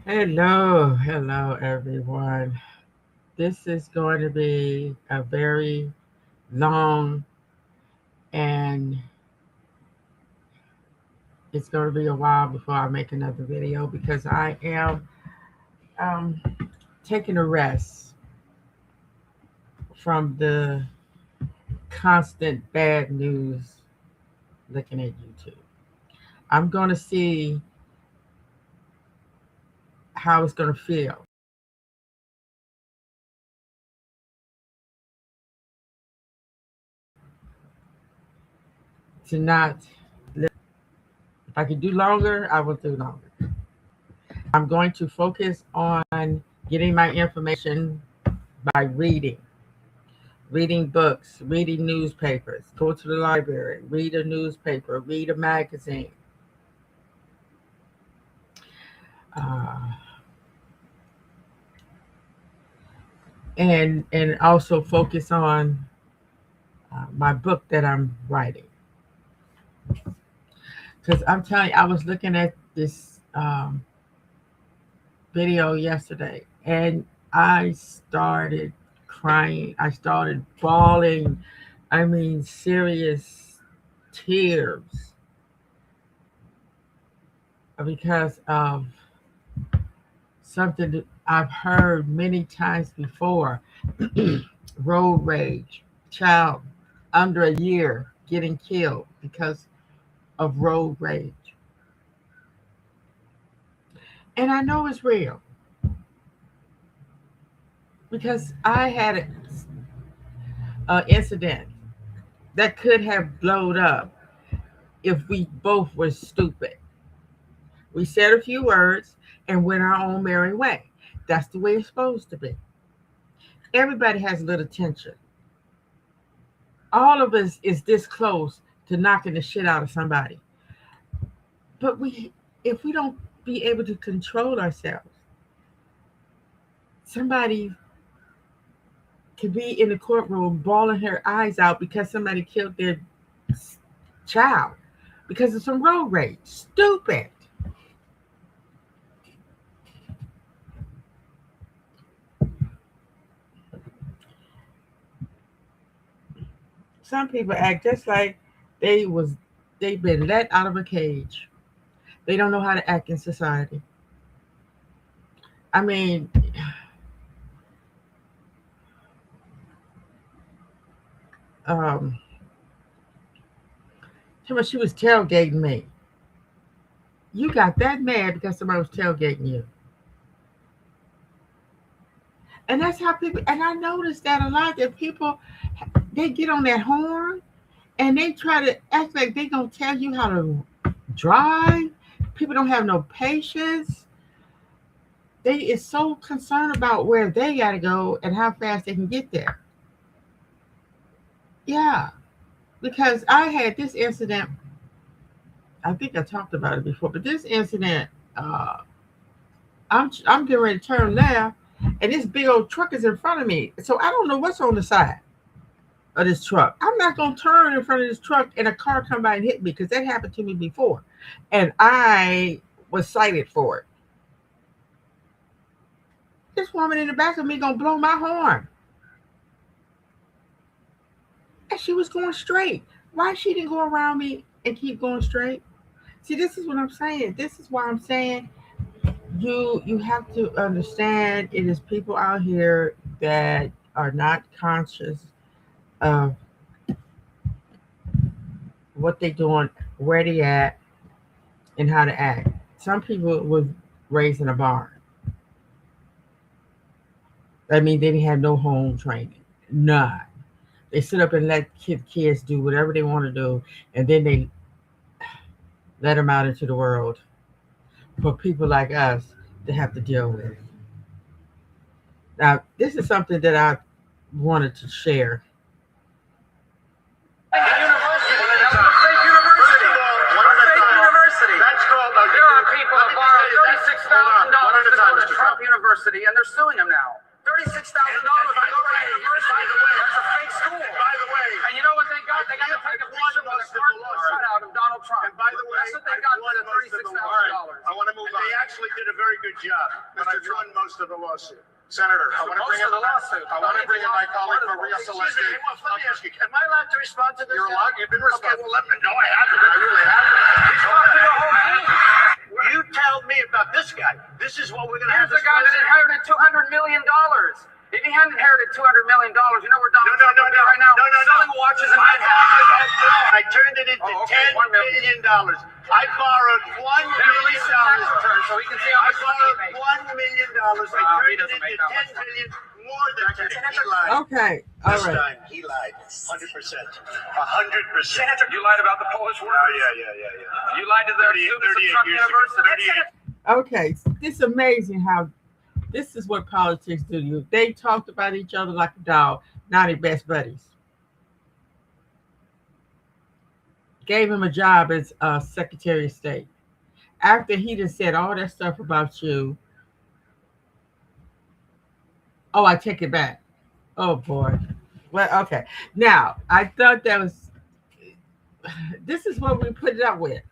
Hello, everyone. This is going to be a very long and it's going to be a while before I make another video because I am um, taking a rest from the constant bad news looking at YouTube. I'm going to see how it's going to feel to not listen. If I could do longer, I will do longer. I'm going to focus on getting my information by reading books, reading newspapers, go to the library, read a newspaper, read a magazine, uh, and also focus on my book that I'm writing. Because I'm telling you, I was looking at this video yesterday, and I started crying. I started bawling. I mean, serious tears because of something that I've heard many times before. Road rage, child under a year getting killed because of road rage. And I know it's real because I had an incident that could have blown up if we both were stupid. We said a few words and went our own merry way. That's the way it's supposed to be. Everybody has a little tension. All of us is this close to knocking the shit out of somebody. But if we don't be able to control ourselves, somebody could be in the courtroom bawling her eyes out because somebody killed their child because of some road rage. Stupid. Some people act just like they was they've been let out of a cage. They don't know how to act in society. I mean, um, she was tailgating me. You got that mad because somebody was tailgating you. And that's how people, and I noticed that a lot that people, they get on that horn and they try to act like they gonna tell you how to drive. People don't have no patience. They is so concerned about where they gotta go and how fast they can get there. Yeah, because I had this incident. I think I talked about it before, but this incident, I'm getting ready to turn left, and this big old truck is in front of me. So I don't know what's on the side of this truck. I'm not gonna turn in front of this truck and a car come by and hit me because that happened to me before, and I was cited for it. This woman in the back of me gonna blow my horn, and she was going straight. Why she didn't go around me and keep going straight? See, this is what I'm saying. This is why I'm saying you have to understand it is people out here that are not conscious of what they're doing, where they at, and how to act. Some people was raised in a barn. I mean, they didn't have no home training, none. They sit up and let kids do whatever they want to do, and then they let them out into the world for people like us to have to deal with. Now, this is something that I wanted to share. University, and they're suing him now. $36,000 on Colorado University. That's a fake school. By the way, and you know what they got? They got to take a picture with a cardboard cutout of Donald Trump. And by the way, that's what they got for the $36,000. I want to move on. They actually did a very good job, but I won most of the lawsuit. Senator, I want to bring in the lawsuit. I want to bring in my colleague Maria Celeste. Let me ask you, am I allowed to respond to this? You're allowed. You've been Okay, responsible. well, let me. No, I haven't. I really haven't. Respond to the whole thing. You tell me about this guy. This is what we're going to have. Here's the guy that inherited $200 million. If he hadn't inherited $200 million, you know where Donald Trump would be right now? Selling watches in Manhattan. I turned it into $10 million. I borrowed $1 million. So he can see how I much money he borrowed $1 million. I turned it into $10 million. More than 10. He lied. Okay, all This right. time he lied. 100%. 100%. You lied about the Polish workers. Yeah. You lied to their students at Trump University. Okay, it's amazing how this is what politics do to you. They talked about each other like a dog, now they're best buddies. Gave him a job as Secretary of State. After he just said all that stuff about you, oh, I take it back. Oh boy. Well, okay. Now, I thought that was, this is what we put it up with.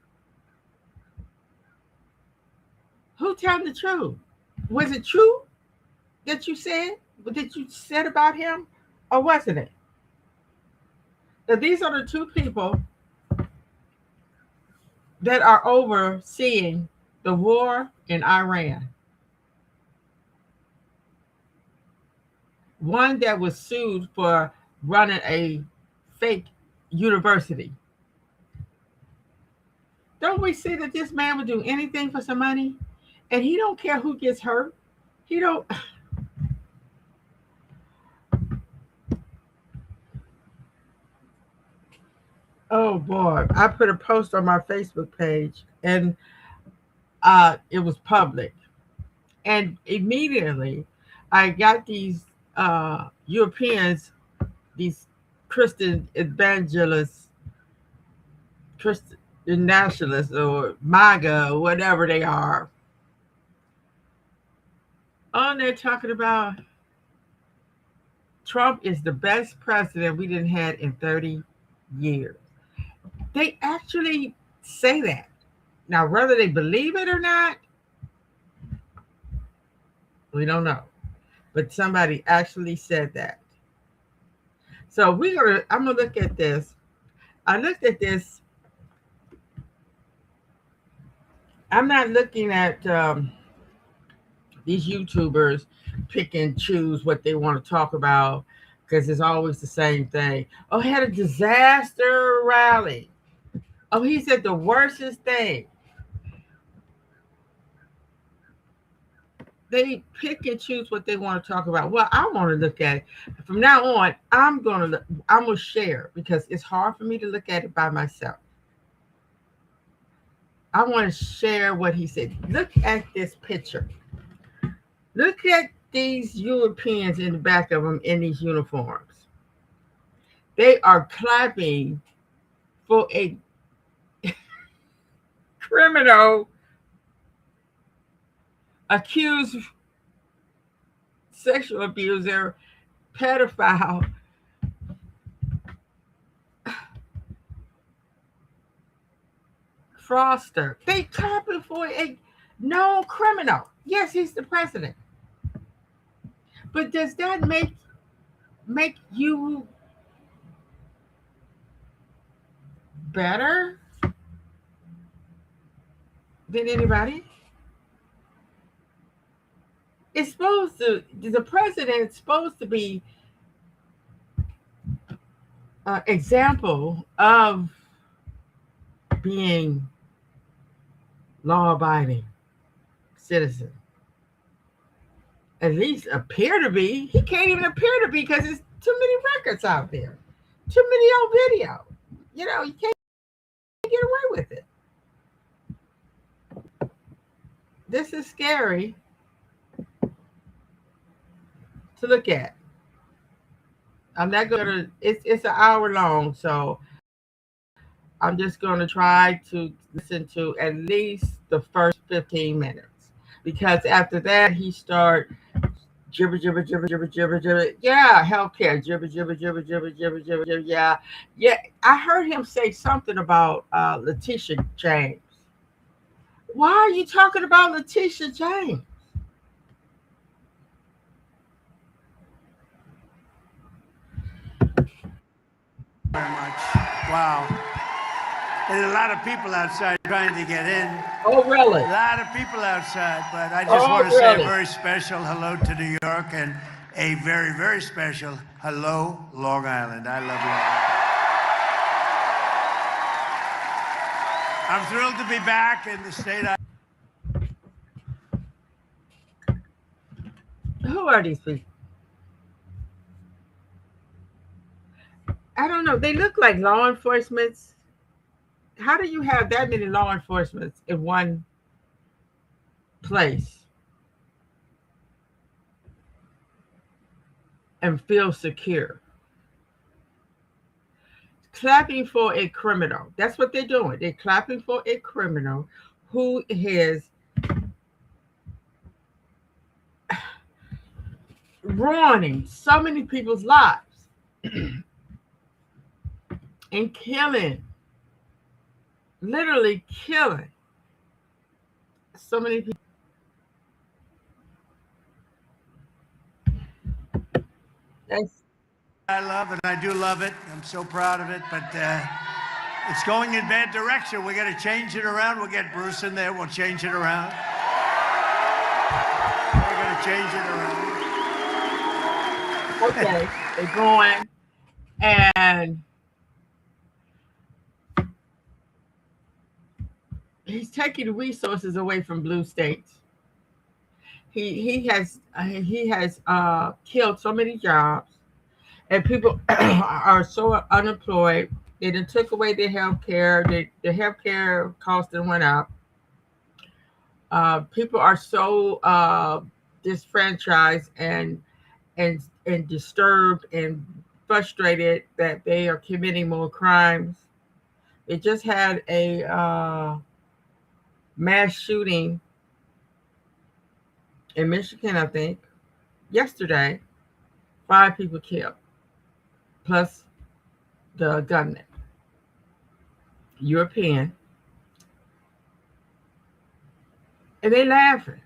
Who telling the truth? Was it true that you said, that you said about him, or wasn't it? Now, these are the two people that are overseeing the war in Iran. One that was sued for running a fake university. Don't we see that this man would do anything for some money? And he don't care who gets hurt. He don't. Oh boy. I put a post on my Facebook page and it was public. And immediately I got these Europeans, these Christian evangelists, Christian nationalists, or MAGA, or whatever they are, on there talking about Trump is the best president we didn't had in 30 years. They actually say that. Now, whether they believe it or not, we don't know. But somebody actually said that. So I'm gonna look at this. I looked at this. I'm not looking at these YouTubers pick and choose what they want to talk about because it's always the same thing. Oh, he had a disaster rally. Oh, he said the worstest thing. They pick and choose what they want to talk about. Well, I want to look at it. From now on, I'm gonna share because it's hard for me to look at it by myself. I want to share what he said. Look at this picture. Look at these Europeans in the back of them in these uniforms. They are clapping for a criminal accused sexual abuser, pedophile, fraudster. They clapping for a known criminal. Yes, he's the president. But does that make you better than anybody? It's supposed to, the president is supposed to be an example of being law-abiding citizen. At least appear to be. He can't even appear to be because there's too many records out there, too many on video. You know, you can't get away with it. This is scary to look at. I'm not gonna. It's an hour long, so I'm just gonna try to listen to at least the first 15 minutes because after that he start Jibber, jibber, jibber, jibber, jibber, jibber. Yeah, healthcare. Jibber, jibber, jibber, jibber, jibber, jibber, jibber. Yeah, yeah. I heard him say something about Letitia James. Why are you talking about Letitia James? Very much. Wow. There's a lot of people outside trying to get in. Oh, really? A lot of people outside, but I just Oh, want to say a really? very special hello to New York and a very, very special hello, Long Island. I love Long Island. I'm thrilled to be back in the state. Who are these people? I don't know. They look like law enforcement. How do you have that many law enforcement in one place and feel secure? Clapping for a criminal. That's what they're doing. They're clapping for a criminal who has ruining so many people's lives and killing, literally killing so many people. That's, I love, and I do love it. I'm so proud of it, but it's going in bad direction. We got to change it around. We'll get Bruce in there. We'll change it around. We're going to change it around. okay, they're going and he's taking resources away from blue states. He has killed so many jobs, and people are so unemployed. They done took away their health care. The health care cost them went up. People are so disfranchised and disturbed and frustrated that they are committing more crimes. They just had a mass shooting in Michigan, I think, yesterday. 5 people killed, plus the gunman, European, and they laughing.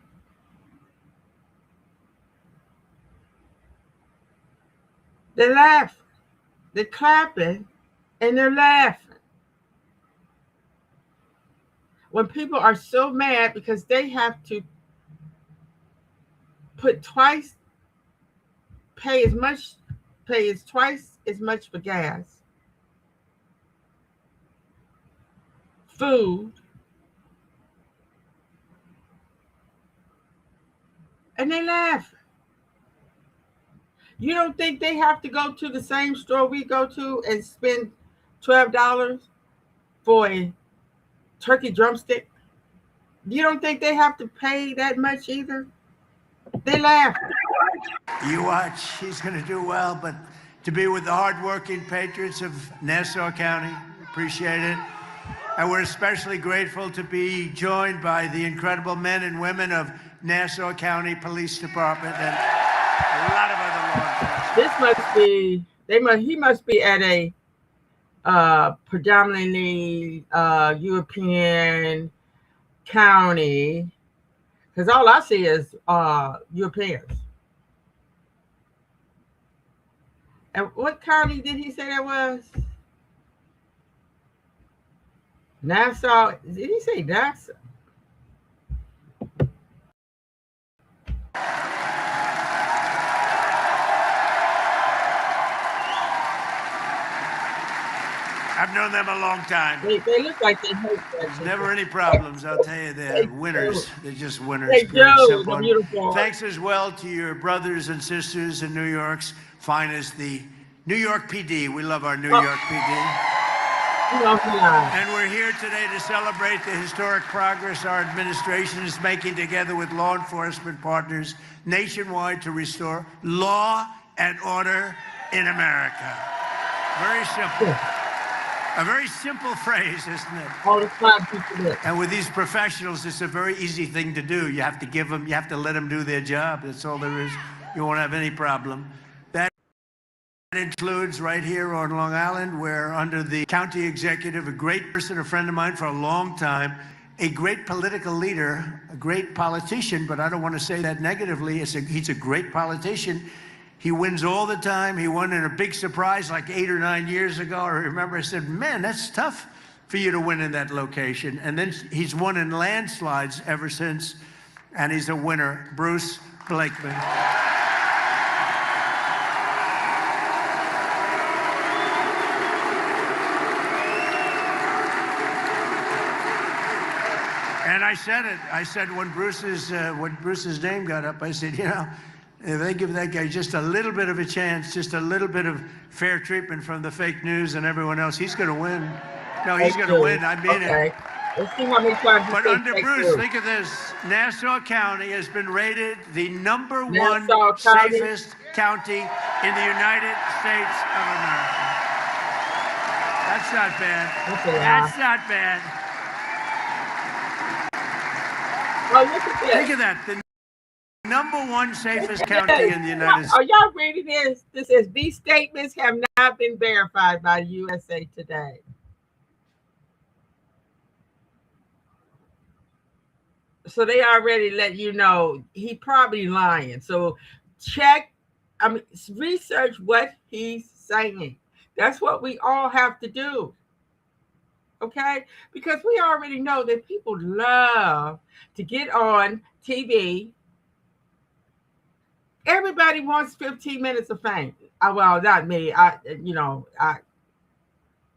They're laughing. They're clapping, and they're laughing. When people are so mad because they have to put twice, pay as twice as much for gas, food, and they laugh. You don't think they have to go to the same store we go to and spend $12 for a turkey drumstick? You don't think they have to pay that much either? They laugh. You watch. He's going to do well, but to be with the hardworking patriots of Nassau County, appreciate it. And we're especially grateful to be joined by the incredible men and women of Nassau County Police Department and a lot of other law enforcement. This must be he must be at a predominantly European county, because all I see is Europeans. And what county did he say that was? Nassau. Did he say Nassau? I've known them a long time. They look like they hate that. Never any problems. I'll tell you, they're winners. They're just winners. They Very do. simple. They're beautiful. Thanks as well to your brothers and sisters in New York's finest, the New York PD. We love our New York PD. And we're here today to celebrate the historic progress our administration is making together with law enforcement partners nationwide to restore law and order in America. Very simple. A very simple phrase, isn't it? All the time people do. And with these professionals, it's a very easy thing to do. You have to give them, you have to let them do their job. That's all there is. You won't have any problem. That includes right here on Long Island, where under the county executive, a great person, a friend of mine for a long time, a great political leader, a great politician, but I don't want to say that negatively. He's a great politician. He wins all the time. He won in a big surprise like 8 or 9 years ago. I remember I said, man, that's tough for you to win in that location. And then he's won in landslides ever since, and he's a winner, Bruce Blakeman. And I said it. I said when Bruce's name got up, I said, you know, if they give that guy just a little bit of a chance, just a little bit of fair treatment from the fake news and everyone else, he's going to win. No, he's going to win. I mean it. Let's see how many times. But under Bruce, think of this. Nassau County has been rated the #1 safest county in the United States of America. That's not bad. That's not bad. Oh, look at this. Think of that. The #1 safest county in the United States. Are y'all reading this? This says these statements have not been verified by USA Today. So they already let you know he probably lying. So research what he's saying. That's what we all have to do. Okay? Because we already know that people love to get on TV. Everybody wants 15 minutes of fame. Well, not me.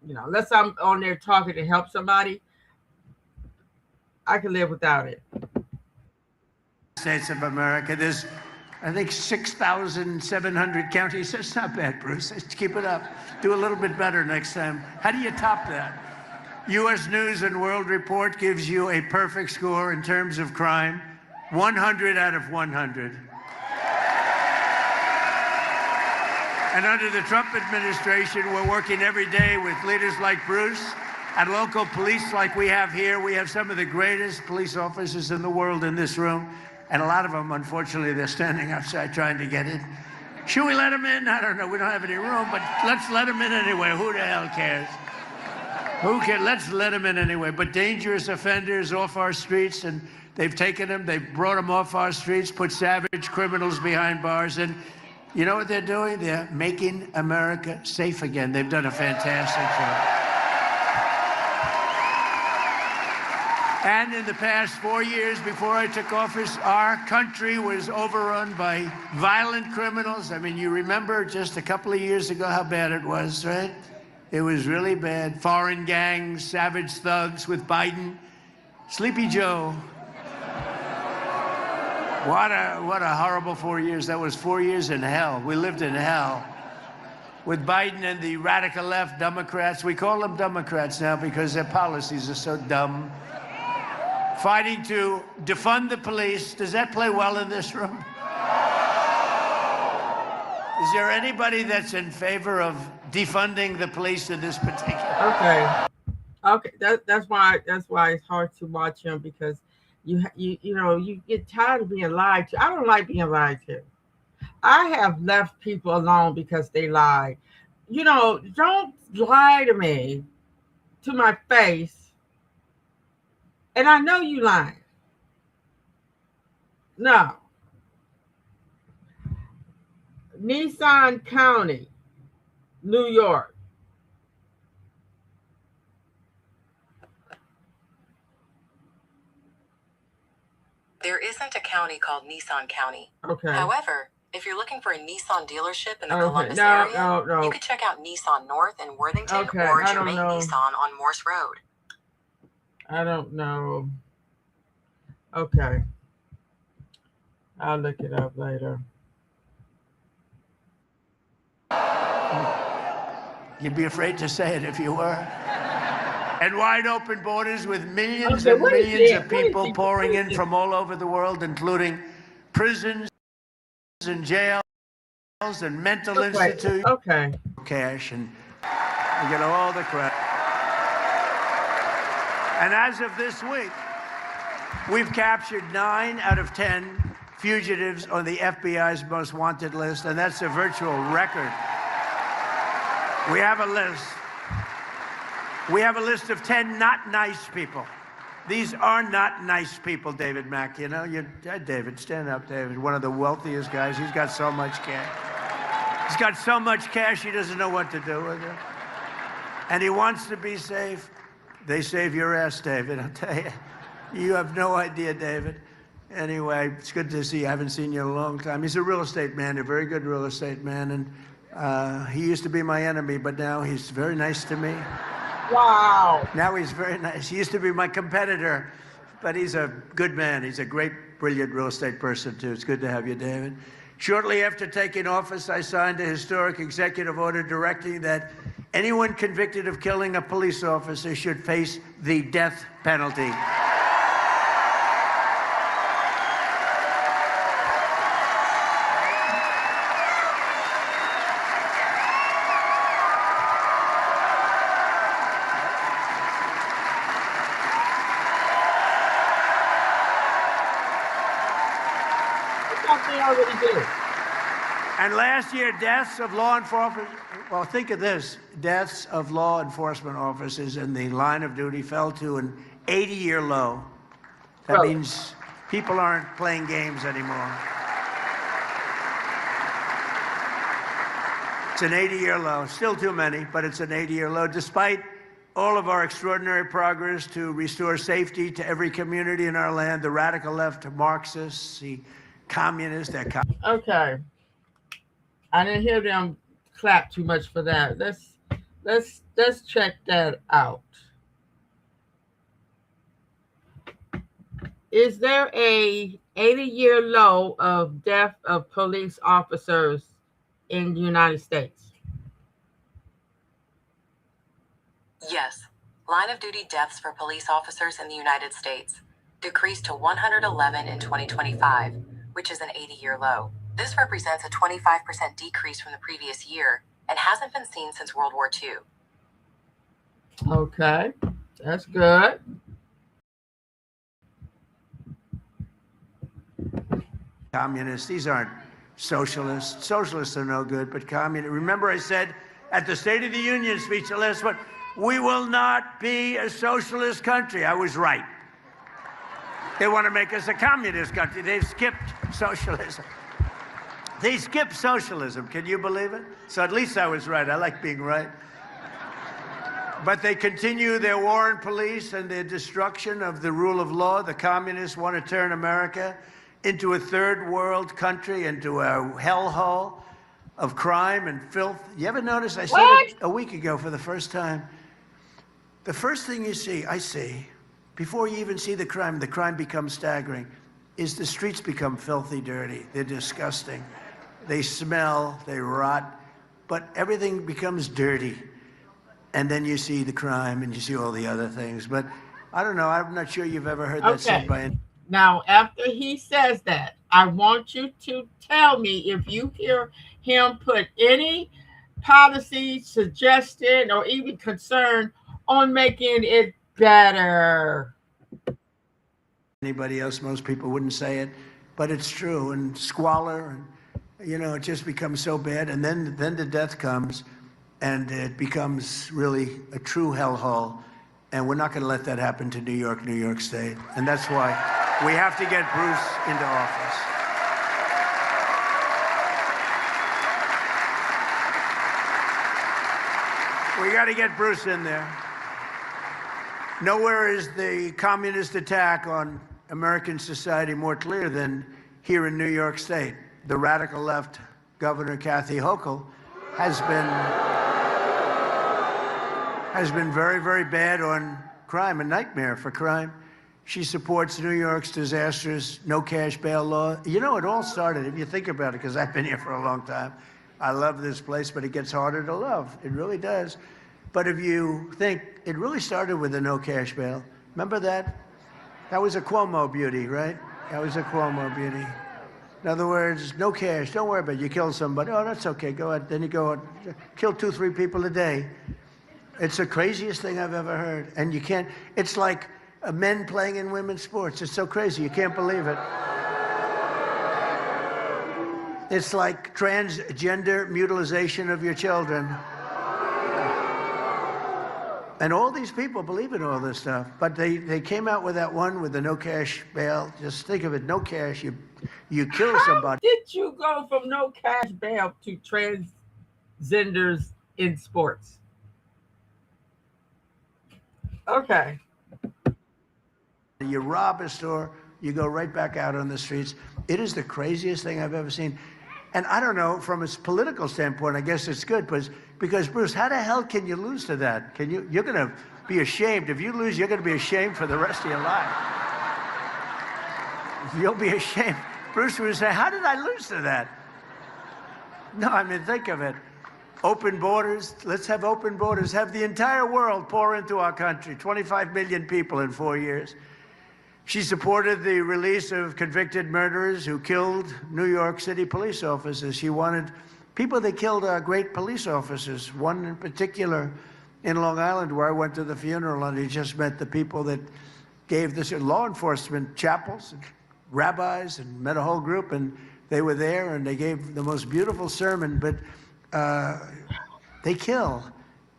Unless I'm on there talking to help somebody, I can live without it. States of America. There's, I think, 6,700 counties. That's not bad, Bruce. Let's keep it up. Do a little bit better next time. How do you top that? U.S. News and World Report gives you a perfect score in terms of crime, 100 out of 100. And under the Trump administration, we're working every day with leaders like Bruce and local police like we have here. We have some of the greatest police officers in the world in this room. And a lot of them, unfortunately, they're standing outside trying to get in. Should we let them in? I don't know. We don't have any room, but let's let them in anyway. Who the hell cares? Who cares? Let's let them in anyway. But dangerous offenders off our streets, and they've taken them, they've brought them off our streets, put savage criminals behind bars, and you know what they're doing? They're making America safe again. They've done a fantastic job. And in the past 4 years before I took office, our country was overrun by violent criminals. I mean, you remember just a couple of years ago how bad it was, right? It was really bad. Foreign gangs, savage thugs with Biden. Sleepy Joe. What a horrible 4 years. That was 4 years in hell. We lived in hell. With Biden and the radical left Democrats. We call them Democrats now because their policies are so dumb. Fighting to defund the police. Does that play well in this room? Is there anybody that's in favor of defunding the police in this particular? Okay. That's why it's hard to watch him, because you get tired of being lied to. I don't like being lied to. I have left people alone because they lied. Don't lie to me to my face. And I know you lying. No. Nissan County, New York. There isn't a county called Nissan County. Okay. However, if you're looking for a Nissan dealership in the Columbus area, you could check out Nissan North in Worthington or Germain Nissan on Morse Road. I don't know. Okay. I'll look it up later. You'd be afraid to say it if you were. And wide open borders with millions and millions of people pouring in from all over the world, including prisons and jails and mental institutions. Okay. Cash, and you get all the credit. And as of this week, we've captured 9 out of 10 fugitives on the FBI's most wanted list, and that's a virtual record. We have a list. We have a list of 10 not nice people. These are not nice people, David Mack. You know, David, stand up, David. One of the wealthiest guys. He's got so much cash. He's got so much cash, he doesn't know what to do with it. And he wants to be safe. They save your ass, David, I'll tell you. You have no idea, David. Anyway, it's good to see you. I haven't seen you in a long time. He's a real estate man, a very good real estate man. And he used to be my enemy, but now he's very nice to me. Wow. Now he's very nice. He used to be my competitor, but he's a good man. He's a great, brilliant real estate person, too. It's good to have you, David. Shortly after taking office, I signed a historic executive order directing that anyone convicted of killing a police officer should face the death penalty. And last year, deaths of law enforcement, well, think of this, deaths of law enforcement officers in the line of duty fell to an 80-year low. That means people aren't playing games anymore. It's an 80-year low. Still too many, but it's an 80-year low, despite all of our extraordinary progress to restore safety to every community in our land. The radical left, Marxists, the communists, okay. I didn't hear them clap too much for that. Let's check that out. Is there a 80-year low of death of police officers in the United States? Yes. Line of duty deaths for police officers in the United States decreased to 111 in 2025, which is an 80-year low. This represents a 25% decrease from the previous year and hasn't been seen since World War II. Okay, that's good. Communists, these aren't socialists. Socialists are no good, but communists. Remember I said at the State of the Union speech, the last one, we will not be a socialist country. I was right. They want to make us a communist country. They've skipped socialism. They skipped socialism. Can you believe it? So at least I was right. I like being right. But they continue their war on police and their destruction of the rule of law. The communists want to turn America into a third world country, into a hellhole of crime and filth. You ever notice? I said it a week ago for the first time. The first thing you see, I see, before you even see the crime becomes staggering, is the streets become filthy dirty. They're disgusting. They smell, they rot, but everything becomes dirty. And then you see the crime and you see all the other things. But I don't know, I'm not sure you've ever heard that said by any. Now, after he says that, I want you to tell me if you hear him put any policy, suggestion, or even concern on making it better. Anybody else, most people wouldn't say it, but it's true. And squalor, and you know, it just becomes so bad. And then the death comes, and it becomes really a true hellhole. And we're not going to let that happen to New York State. And that's why we have to get Bruce into office. We got to get Bruce in there. Nowhere is the communist attack on American society more clear than here in New York State. The radical left Governor Kathy Hochul has been very, very bad on crime, a nightmare for crime. She supports New York's disastrous no cash bail law. You know, it all started, if you think about it, because I've been here for a long time. I love this place, but it gets harder to love. It really does. But if you think, it really started with a no cash bail. Remember that? That was a Cuomo beauty, right? That was a Cuomo beauty. In other words, no cash, don't worry about it. You kill somebody, oh, that's okay, go ahead. Then you go out, kill 2, 3 people a day. It's the craziest thing I've ever heard. And you can't, it's like men playing in women's sports. It's so crazy, you can't believe it. It's like transgender mutilization of your children. And all these people believe in all this stuff. But they came out with that one with the no cash bail. Just think of it, no cash, you kill somebody. How did you go from no cash bail to transgenders in sports? Okay. You rob a store, you go right back out on the streets. It is the craziest thing I've ever seen. And I don't know, from a political standpoint, I guess it's good, because Bruce, how the hell can you lose to that? You're going to be ashamed. If you lose, you're going to be ashamed for the rest of your life. You'll be ashamed. Bruce would say, how did I lose to that? No, I mean, think of it. Open borders. Let's have open borders. Have the entire world pour into our country. 25 million people in 4 years. She supported the release of convicted murderers who killed New York City police officers. She wanted people that killed our great police officers. One in particular in Long Island, where I went to the funeral, and he just met the people that gave this law enforcement chapels, and rabbis, and met a whole group, and they were there, and they gave the most beautiful sermon. But they kill.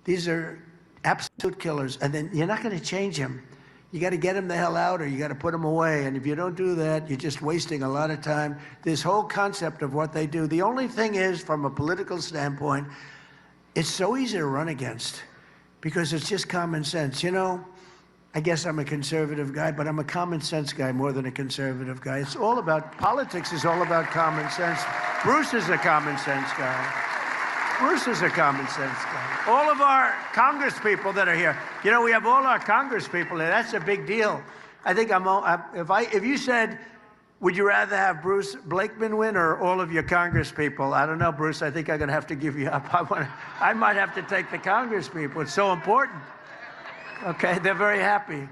These are absolute killers, and then you're not going to change them. You got to get them the hell out, or you got to put them away. And if you don't do that, you're just wasting a lot of time. This whole concept of what they do. The only thing is, from a political standpoint, it's so easy to run against because it's just common sense. You know, I guess I'm a conservative guy, but I'm a common sense guy more than a conservative guy. It's all about, politics is all about common sense. Bruce is a common sense guy. Bruce is a common sense guy. All of our Congress people that are here, you know, we have all our Congress people here. That's a big deal. I think if you said, would you rather have Bruce Blakeman win or all of your Congress people? I don't know, Bruce. I think I'm going to have to give you up. I might have to take the Congress people. It's so important. Okay, they're very happy.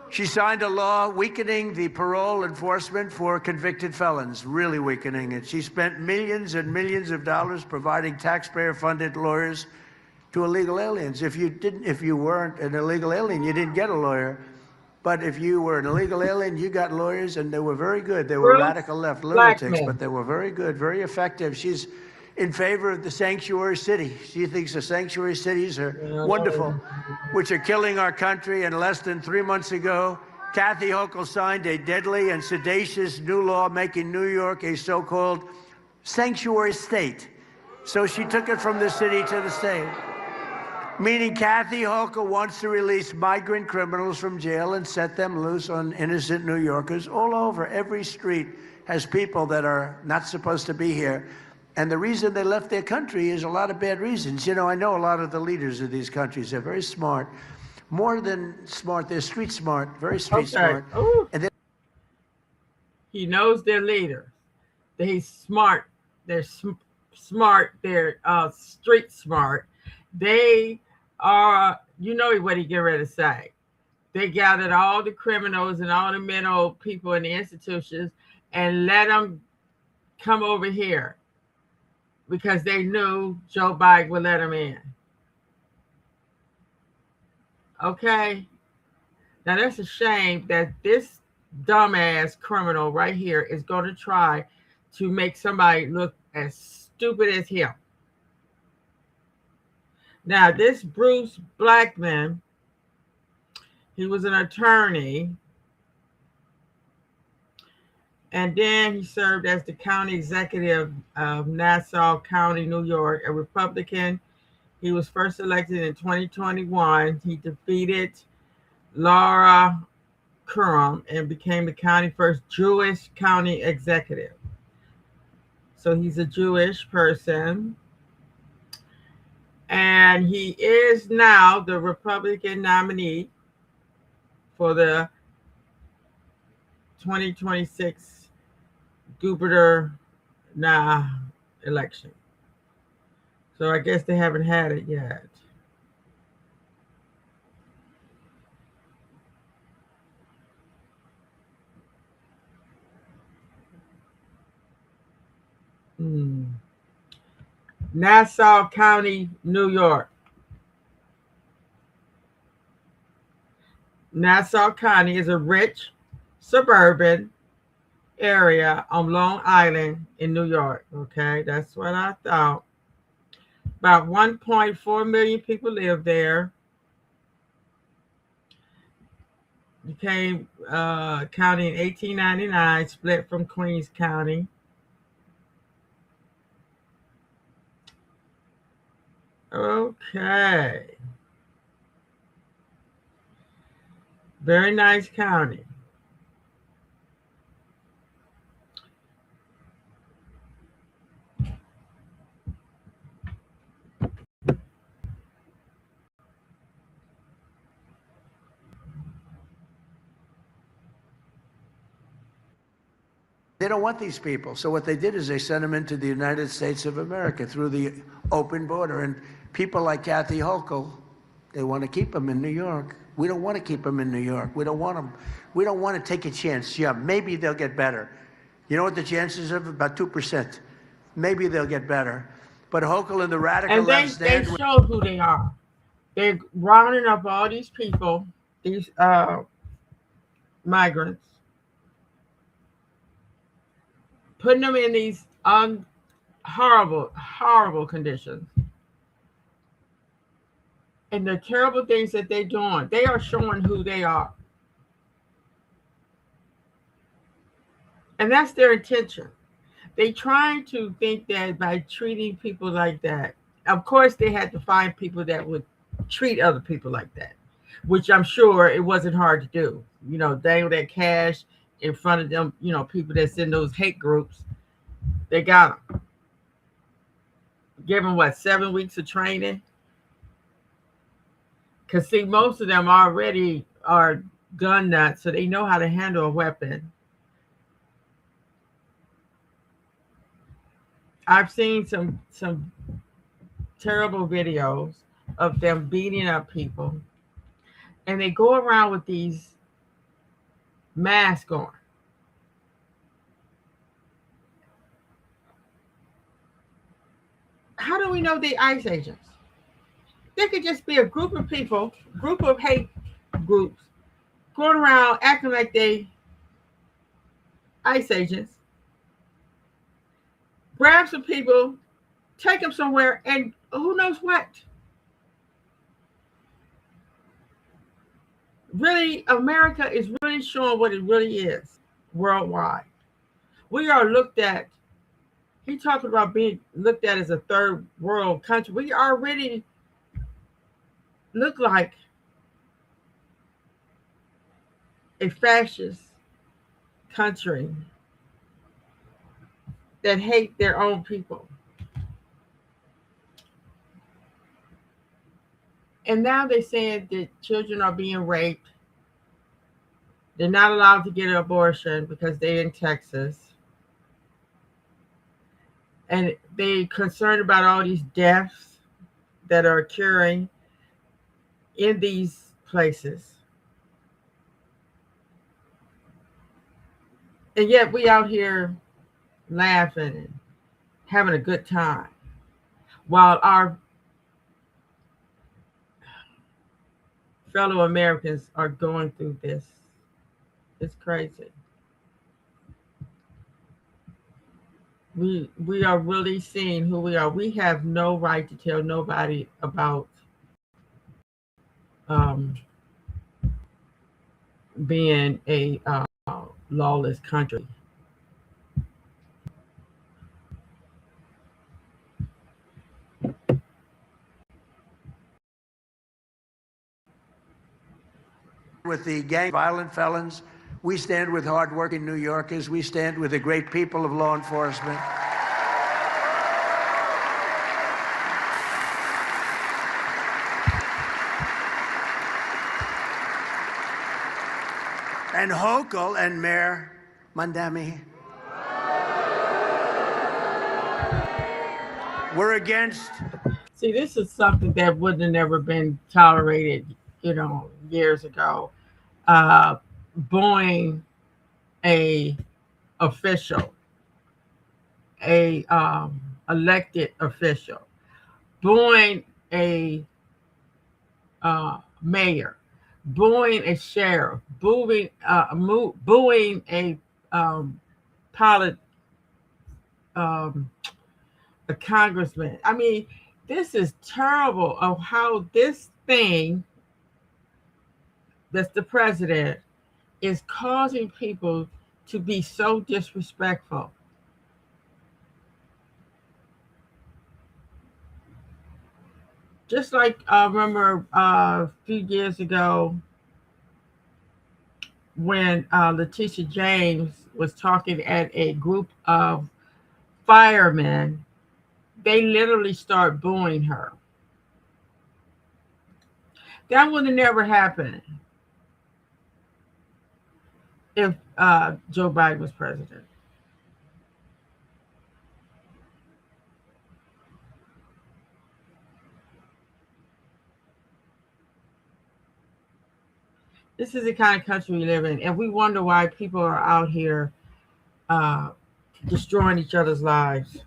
She signed a law weakening the parole enforcement for convicted felons, really weakening it. She spent millions and millions of dollars providing taxpayer-funded lawyers to illegal aliens. If you weren't an illegal alien, you didn't get a lawyer. But if you were an illegal alien, you got lawyers, and they were very good. They were radical left lunatics, but they were very good, very effective. She's in favor of the sanctuary city. She thinks the sanctuary cities are wonderful, which are killing our country. And less than 3 months ago, Kathy Hochul signed a deadly and sedacious new law making New York a so-called sanctuary state. So she took it from the city to the state. Meaning Kathy Hochul wants to release migrant criminals from jail and set them loose on innocent New Yorkers all over. Every street has people that are not supposed to be here. And the reason they left their country is a lot of bad reasons. You know, I know a lot of the leaders of these countries. They're very smart. More than smart, they're street smart, very street smart. And he knows their leaders. They're smart. They're smart. They're street smart. They are, you know what he get ready to say. They gathered all the criminals and all the mental people in the institutions and let them come over here, because they knew Joe Biden would let them in. Okay? Now, that's a shame that this dumbass criminal right here is going to try to make somebody look as stupid as him. Now, this Bruce Blackman, he was an attorney, and then he served as the county executive of Nassau County, New York, a Republican. He was first elected in 2021. He defeated Laura Curran and became the county's first Jewish county executive. So he's a Jewish person. And he is now the Republican nominee for the 2026 gubernatorial election. So I guess they haven't had it yet. Nassau County, New York. Nassau County is a rich suburban area on Long Island in New York. Okay, that's what I thought. About 1.4 million people live there. Became county in 1899, split from Queens County. Okay, very nice county. They don't want these people. So what they did is they sent them into the United States of America through the open border. And people like Kathy Hochul, they want to keep them in New York. We don't want to keep them in New York. We don't want them. We don't want to take a chance. Yeah, maybe they'll get better. You know what the chances of? About 2%. Maybe they'll get better. But Hochul and the radical And left they stand. showed who they are. They're rounding up all these people, these migrants, putting them in these horrible, horrible conditions. And the terrible things that they're doing, they are showing who they are. And that's their intention. They trying to think that by treating people like that, of course they had to find people that would treat other people like that, which I'm sure it wasn't hard to do. You know, dangle that cash in front of them, you know, people that's in those hate groups. They got them. Give them, what, 7 weeks of training? Because, see, most of them already are gun nuts, so they know how to handle a weapon. I've seen some terrible videos of them beating up people, and they go around with these masks on. How do we know they ICE agents? They could just be a group of people, group of hate groups, going around acting like they ICE agents. Grab some people, take them somewhere, and who knows what. Really, America is really showing what it really is worldwide. We are looked at. He talking about being looked at as a third world country. We already look like a fascist country that hate their own people. And now they're saying that children are being raped. They're not allowed to get an abortion because they're in Texas. And they're concerned about all these deaths that are occurring in these places. And yet we out here laughing and having a good time while our fellow Americans are going through this. It's crazy. We are really seeing who we are. We have no right to tell nobody about um, being a lawless country. With the gang violent felons, we stand with hardworking New Yorkers. We stand with the great people of law enforcement. And Hochul and Mayor Mandami, we're against. See, this is something that would have never been tolerated, you know, years ago. Boeing a official, a elected official, booing a mayor, booing a sheriff, booing a pilot a congressman. I mean, this is terrible of how this thing that's the president is causing people to be so disrespectful. Just like I remember a few years ago when Letitia James was talking at a group of firemen, they literally start booing her. That would have never happened if Joe Biden was president. This is the kind of country we live in, and we wonder why people are out here uh, destroying each other's lives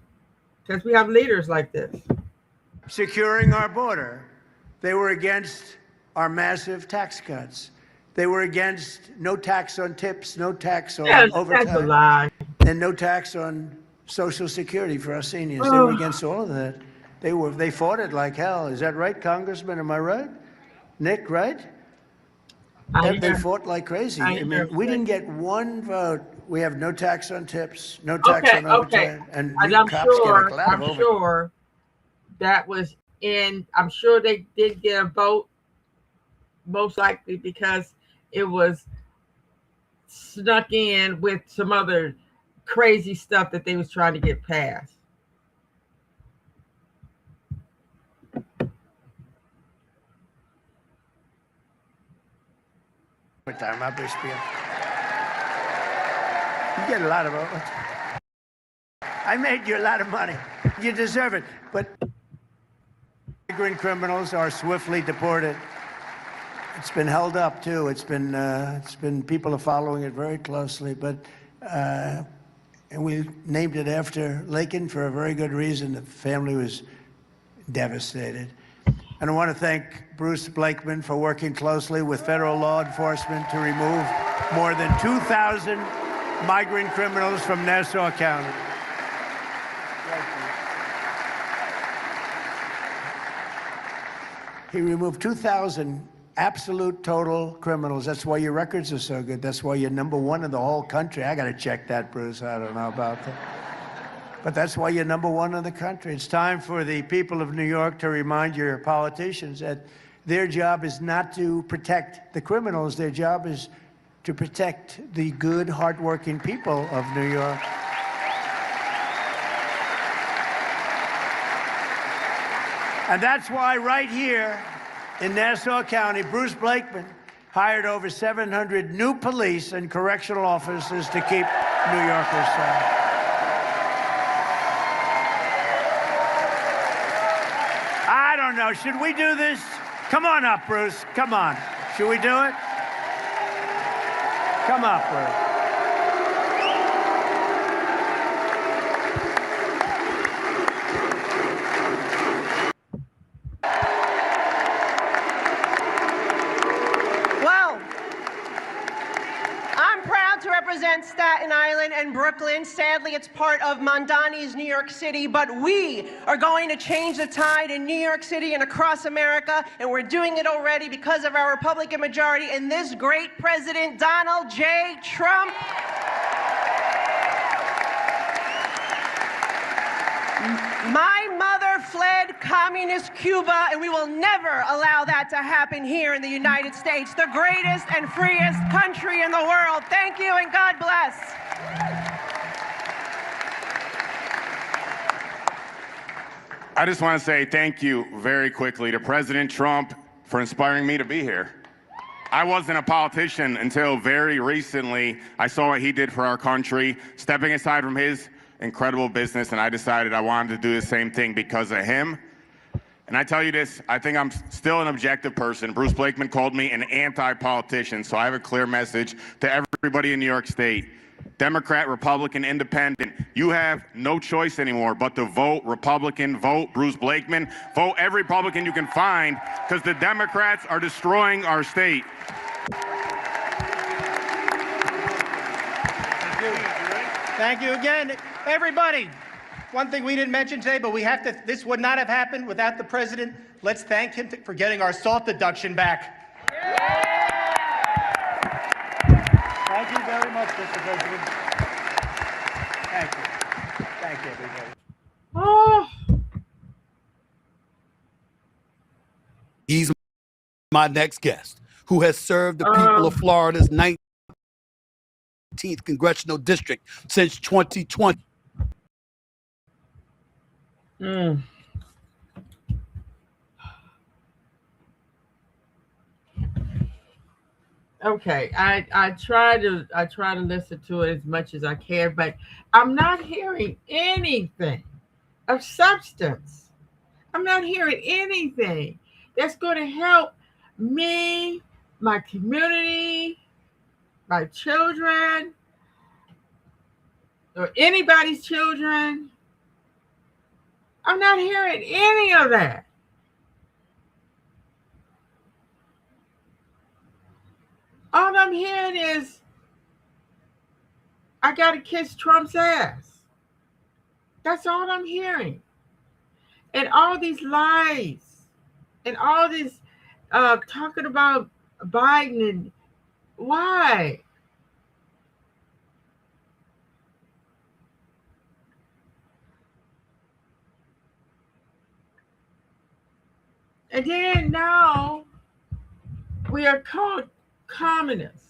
because we have leaders like this. Securing our border. They were against our massive tax cuts. They were against no tax on tips, no tax on overtime, that's a lie. and no tax on Social Security for our seniors. They were against all of that. They fought it like hell. Is that right, Congressman? Am I right? Nick, right? They fought like crazy. I mean, we didn't get one vote. We have no tax on tips, no tax on overtime, and I'm cops sure, get a lot of overtime. Sure that was in. I'm sure they did get a vote, most likely because it was snuck in with some other crazy stuff that they was trying to get passed. Time, you get a lot of it. I made you a lot of money. You deserve it. But migrant criminals are swiftly deported. It's been held up too. It's been people are following it very closely. But and we named it after Lincoln for a very good reason. The family was devastated. And I want to thank Bruce Blakeman for working closely with federal law enforcement to remove more than 2,000 migrant criminals from Nassau County. He removed 2,000 absolute total criminals. That's why your records are so good. That's why you're #1 in the whole country. I got to check that, Bruce. I don't know about that. But that's why you're #1 in the country. It's time for the people of New York to remind your politicians that their job is not to protect the criminals. Their job is to protect the good, hardworking people of New York. And that's why right here in Nassau County, Bruce Blakeman hired over 700 new police and correctional officers to keep New Yorkers safe. I don't know. Should we do this? Come on up, Bruce. Come on. Should we do it? Come up, Bruce. Well, I'm proud to represent Staten Island and Brooklyn. Sadly, it's part of Mondani's New York City, but we are going to change the tide in New York City and across America, and we're doing it already because of our Republican majority and this great president, Donald J. Trump. My mother fled communist Cuba, and we will never allow that to happen here in the United States, the greatest and freest country in the world. Thank you, and God bless. I just want to say thank you very quickly to President Trump for inspiring me to be here. I wasn't a politician until very recently. I saw what he did for our country, stepping aside from his incredible business, and I decided I wanted to do the same thing because of him. And I tell you this, I think I'm still an objective person. Bruce Blakeman called me an anti-politician, so I have a clear message to everybody in New York State. Democrat, Republican, Independent, you have no choice anymore but to vote Republican, vote Bruce Blakeman, vote every Republican you can find, because the Democrats are destroying our state. Thank you again, everybody. One thing we didn't mention today, but we have to, this would not have happened without the president. Let's thank him for getting our SALT deduction back. Thank you very much, Mr. President. Thank you. Thank you, everybody. Oh. He's my next guest, who has served the people of Florida's 19th congressional district since 2020. Okay, I try to listen to it as much as I can, but I'm not hearing anything of substance. I'm not hearing anything that's going to help me, my community, my children, or anybody's children. I'm not hearing any of that. All I'm hearing is I got to kiss Trump's ass. That's all I'm hearing. And all these lies and all this talking about Biden and why? And then now we are called communists.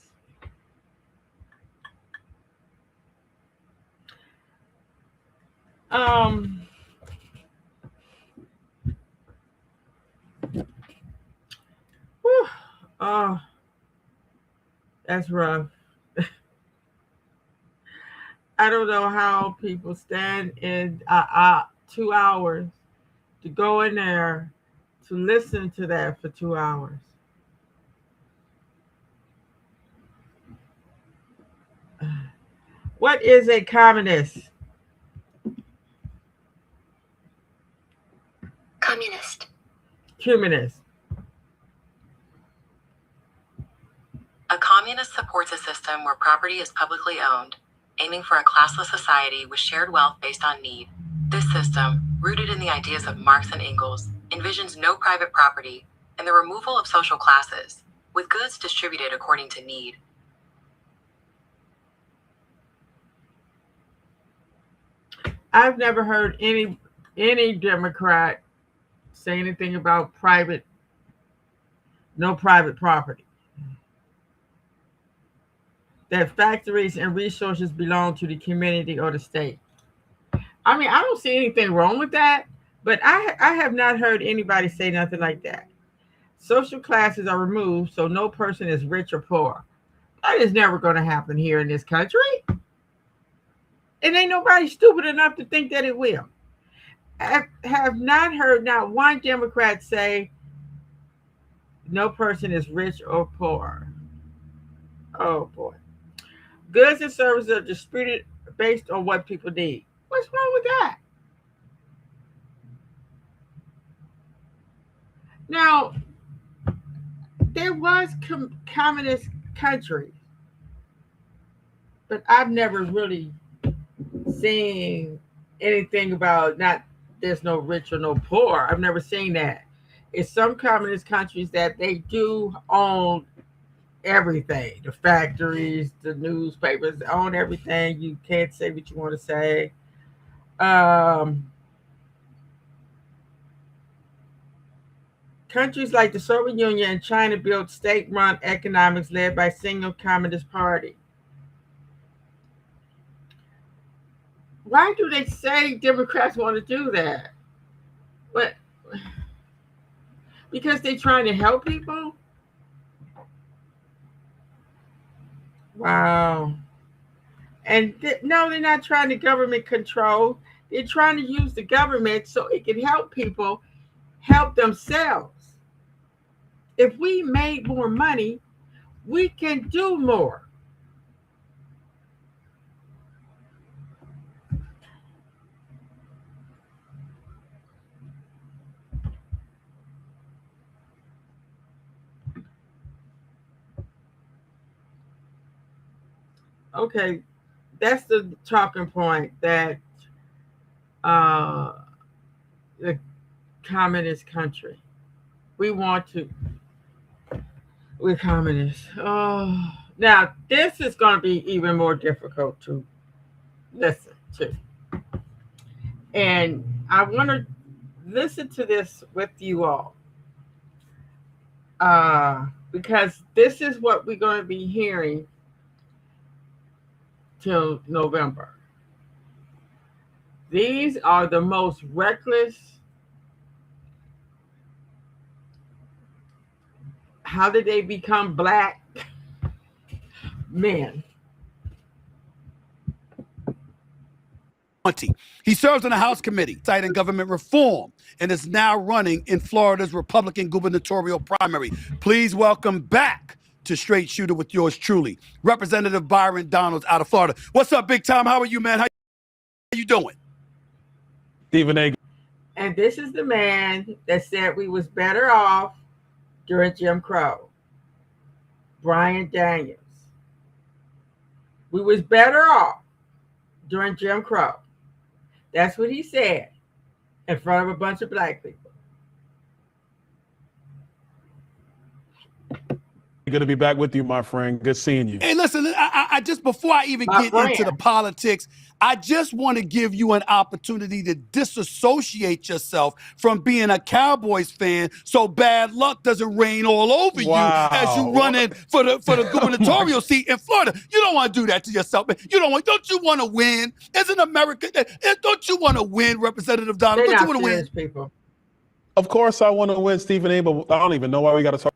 Whew, oh, that's rough. I don't know how people stand in 2 hours to go in there to listen to that for 2 hours. What is a communist? Communist. Humanist. A communist supports a system where property is publicly owned, aiming for a classless society with shared wealth based on need. This system, rooted in the ideas of Marx and Engels, envisions no private property and the removal of social classes, with goods distributed according to need. I've never heard any Democrat say anything about no private property. That factories and resources belong to the community or the state. I mean, I don't see anything wrong with that, but I have not heard anybody say nothing like that. Social classes are removed, so no person is rich or poor. That is never going to happen here in this country. And ain't nobody stupid enough to think that it will. I have not heard not one Democrat say no person is rich or poor. Oh boy. Goods and services are distributed based on what people need. What's wrong with that? Now, there was communist countries, but I've never really seen anything about not there's no rich or no poor. I've never seen that. It's some communist countries that they do own everything. The factories, the newspapers, they own everything. You can't say what you want to say. Countries like the Soviet Union and China built state-run economics led by a single communist party. Why do they say Democrats want to do that? What? Because they're trying to help people? Wow. And no, they're not trying to government control. They're trying to use the government so it can help people help themselves. If we made more money, we can do more. Okay, that's the talking point that uh, the communist country. We want to. We're communists. Oh, now this is going to be even more difficult to listen to, and I want to listen to this with you all, because this is what we're going to be hearing till November. These are the most reckless. How did they become black men? He serves on the House Committee citing government reform and is now running in Florida's Republican gubernatorial primary. Please welcome back to Straight Shooter with yours truly, Representative Byron Donalds out of Florida. What's up, big time? How are you, man? How you doing? Stephen A. And this is the man that said we was better off during Jim Crow. Brian Daniels. We was better off during Jim Crow. That's what he said in front of a bunch of black people. Good to be back with you, my friend. Good seeing you. Hey, listen, I just, before I even get into the politics, I just want to give you an opportunity to disassociate yourself from being a Cowboys fan so bad luck doesn't rain all over you as you run in for the gubernatorial seat in Florida. You don't want to do that to yourself, man. Don't you want to win? Isn't America, don't you want to win, Representative Donald? Don't you want to win? People. Of course I want to win, Stephen A., but I don't even know why we got to talk.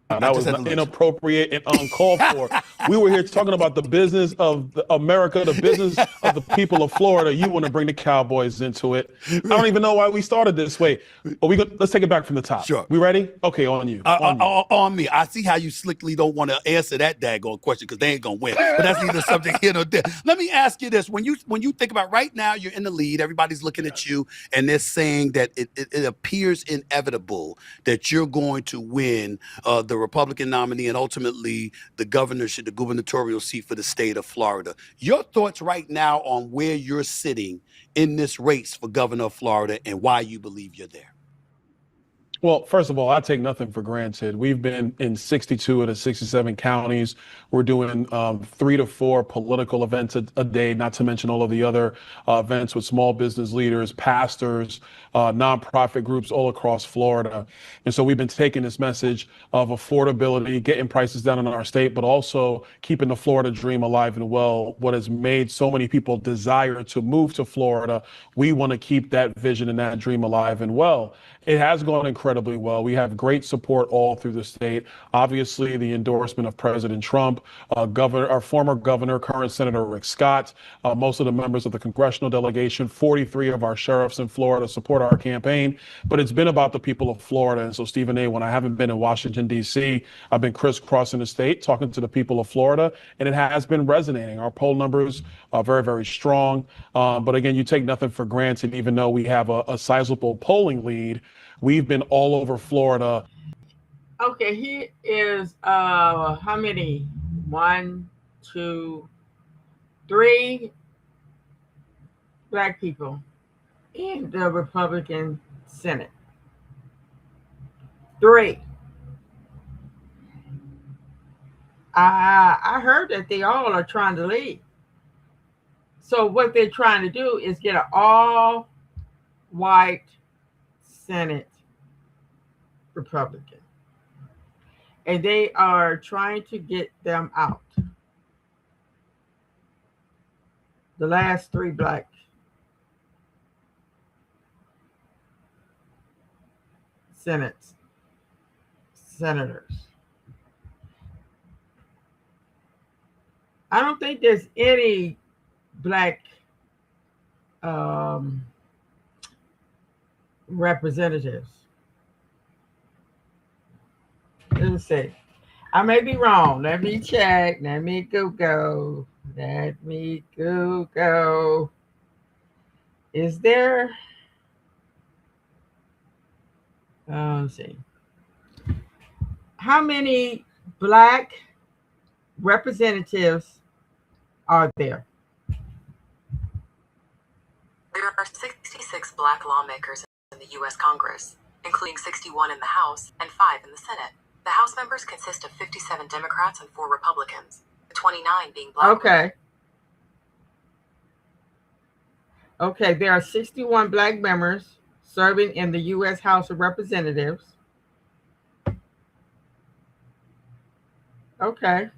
That was inappropriate and uncalled for. We were here talking about the business of America, the business of the people of Florida. You want to bring the Cowboys into it. I don't even know why we started this way. But let's take it back from the top. Sure. We ready? Okay, on you. On me. I see how you slickly don't want to answer that daggone question because they ain't going to win. But that's neither subject here nor there. Let me ask you this. When you think about right now, you're in the lead. Everybody's looking at you, and they're saying that it appears inevitable that you're going to win the Republican nominee and ultimately the gubernatorial seat for the state of Florida. Your thoughts right now on where you're sitting in this race for governor of Florida and why you believe you're there? Well, first of all, I take nothing for granted. We've been in 62 of the 67 counties. We're doing 3 to 4 political events a day, not to mention all of the other events with small business leaders, pastors, nonprofit groups all across Florida. And so we've been taking this message of affordability, getting prices down in our state, but also keeping the Florida dream alive and well. What has made so many people desire to move to Florida, we want to keep that vision and that dream alive and well. It has gone incredibly well. We have great support all through the state. Obviously, the endorsement of President Trump, our former governor, current Senator Rick Scott, most of the members of the congressional delegation, 43 of our sheriffs in Florida support our campaign. But it's been about the people of Florida. And so, Stephen A., when I haven't been in Washington, D.C., I've been crisscrossing the state, talking to the people of Florida, and it has been resonating. Our poll numbers are very, very strong. But again, you take nothing for granted, even though we have a sizable polling lead. We've been all over Florida. Okay, he is how many? 1, 2, 3 black people in the Republican Senate. 3. I heard that they all are trying to leave. So what they're trying to do is get an all-white Senate Republican. And they are trying to get them out. The last 3 black senators. I don't think there's any black representatives. Let me see. I may be wrong. Let me check. Let me go. Let me go. Is there? Let's see. How many black representatives are there? There are 66 black lawmakers in the U.S. Congress, including 61 in the House and 5 in the Senate. The House members consist of 57 Democrats and 4 Republicans, 29 being black. Okay. Okay, there are 61 black members serving in the U.S. House of Representatives. Okay.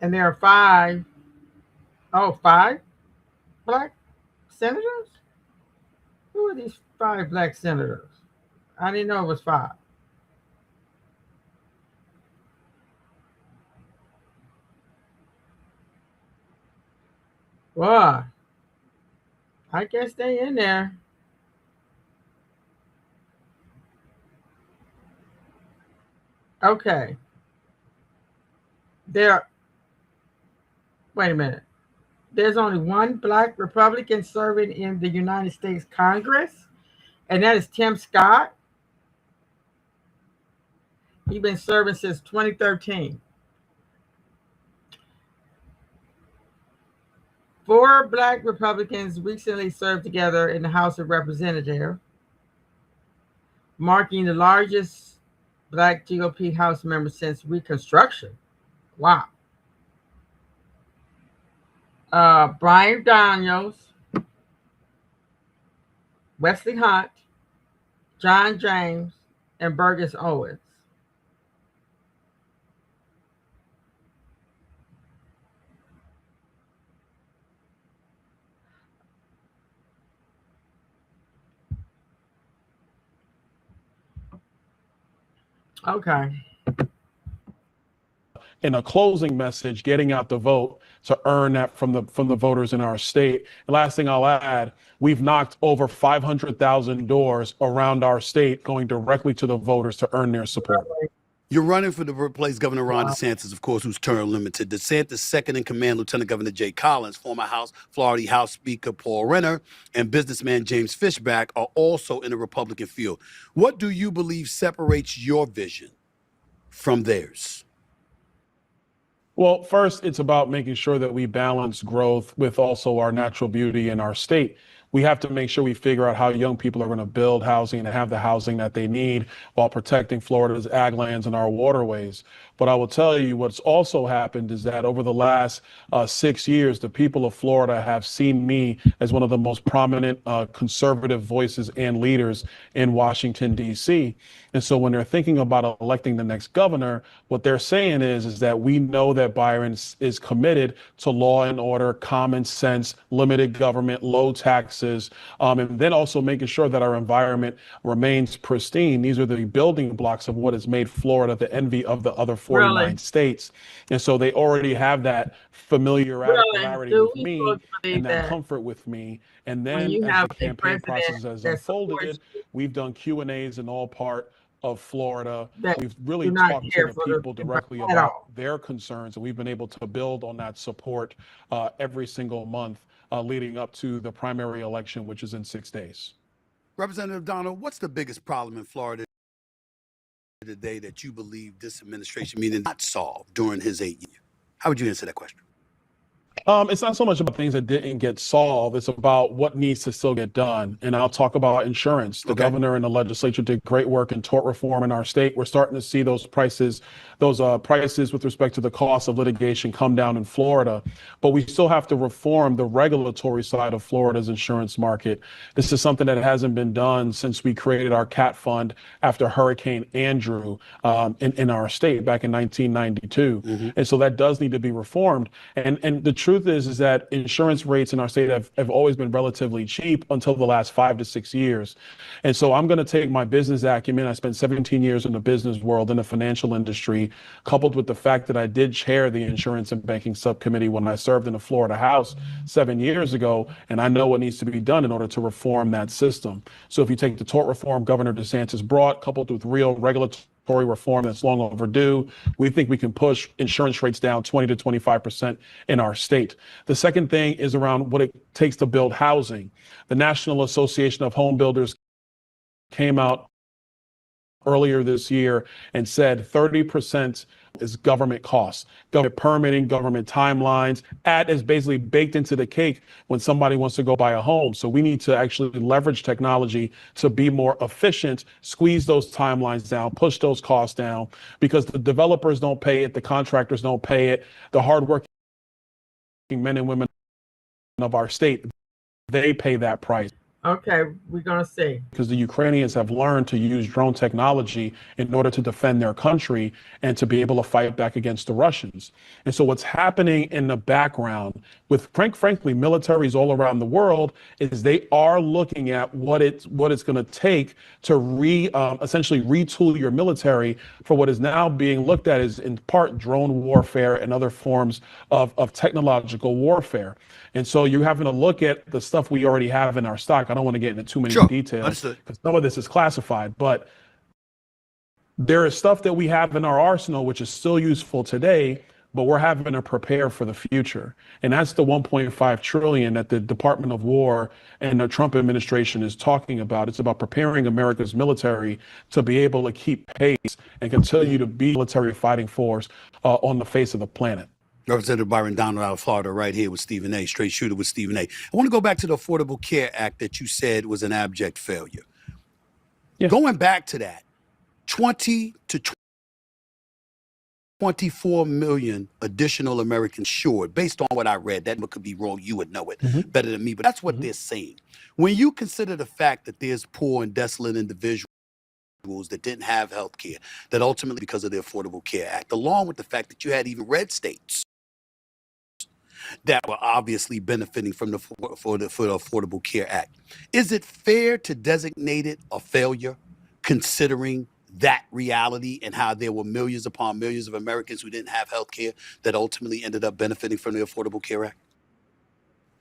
And there are 5 black senators? Who are these 5 black senators? I didn't know it was 5. Well, I guess they in there. Okay. Wait a minute. There's only one black Republican serving in the United States Congress, and that is Tim Scott. He's been serving since 2013. 4 black Republicans recently served together in the House of Representatives, marking the largest black GOP House member since Reconstruction. Wow. Brian Daniels, Wesley Hunt, John James, and Burgess Owens. Okay. In a closing message, getting out the vote to earn that from the voters in our state. And last thing I'll add, we've knocked over 500,000 doors around our state, going directly to the voters to earn their support. You're running for to replace Governor Ron DeSantis, of course, who's term limited. DeSantis' second in command, Lieutenant Governor Jay Collins, former Florida House Speaker Paul Renner, and businessman James Fishback are also in the Republican field. What do you believe separates your vision from theirs? Well, first, it's about making sure that we balance growth with also our natural beauty in our state. We have to make sure we figure out how young people are going to build housing and have the housing that they need while protecting Florida's ag lands and our waterways. But I will tell you what's also happened is that over the last 6 years, the people of Florida have seen me as one of the most prominent conservative voices and leaders in Washington, D.C. And so when they're thinking about electing the next governor, what they're saying is that we know that Byron is committed to law and order, common sense, limited government, low taxes, and then also making sure that our environment remains pristine. These are the building blocks of what has made Florida the envy of the other 49 states. And so they already have that familiarity with me and that comfort with me. And then as the campaign process has unfolded, we've done Q&As in all part of Florida. We've really talked to the people directly about their concerns, and we've been able to build on that support every single month leading up to the primary election, which is in 6 days. Representative Donald, what's the biggest problem in Florida today that you believe this administration did not solve during his 8 years? How would you answer that question? It's not so much about things that didn't get solved. It's about what needs to still get done. And I'll talk about insurance. The governor and the legislature did great work in tort reform in our state. We're starting to see those prices with respect to the cost of litigation come down in Florida. But we still have to reform the regulatory side of Florida's insurance market. This is something that hasn't been done since we created our CAT fund after Hurricane Andrew in our state back in 1992. Mm-hmm. And so that does need to be reformed. And the truth is that insurance rates in our state have always been relatively cheap until the last 5 to 6 years. And so I'm going to take my business acumen. I spent 17 years in the business world, in the financial industry, coupled with the fact that I did chair the insurance and banking subcommittee when I served in the Florida House 7 years ago. And I know what needs to be done in order to reform that system. So if you take the tort reform Governor DeSantis brought, coupled with real regulatory reform that's long overdue, we think we can push insurance rates down 20 to 25% in our state. The second thing is around what it takes to build housing. The National Association of Home Builders came out earlier this year and said 30% is government costs, government permitting, government timelines. That is basically baked into the cake when somebody wants to go buy a home. So we need to actually leverage technology to be more efficient, squeeze those timelines down, push those costs down, because the developers don't pay it, the contractors don't pay it, the hardworking men and women of our state, they pay that price. Okay, we're going to see. Because the Ukrainians have learned to use drone technology in order to defend their country and to be able to fight back against the Russians. And so what's happening in the background with frankly militaries all around the world is they are looking at what it's going to take to essentially retool your military for what is now being looked at as in part drone warfare and other forms of technological warfare. And so you're having to look at the stuff we already have in our stock. I don't want to get into too many details because some of this is classified, but there is stuff that we have in our arsenal which is still useful today, but we're having to prepare for the future. And that's the 1.5 trillion that the Department of War and the Trump administration is talking about. It's about preparing America's military to be able to keep pace and continue to be a military fighting force on the face of the planet. Representative Byron Donald out of Florida, right here with Stephen A. Straight Shooter with Stephen A. I want to go back to the Affordable Care Act that you said was an abject failure. Yes. Going back to that, 20 to 24 million additional Americans insured, based on what I read. That could be wrong. You would know it better than me, but that's what they're saying. When you consider the fact that there's poor and desolate individuals that didn't have health care, that ultimately because of the Affordable Care Act, along with the fact that you had even red states that were obviously benefiting from the Affordable Care Act. Is it fair to designate it a failure, considering that reality and how there were millions upon millions of Americans who didn't have health care that ultimately ended up benefiting from the Affordable Care Act?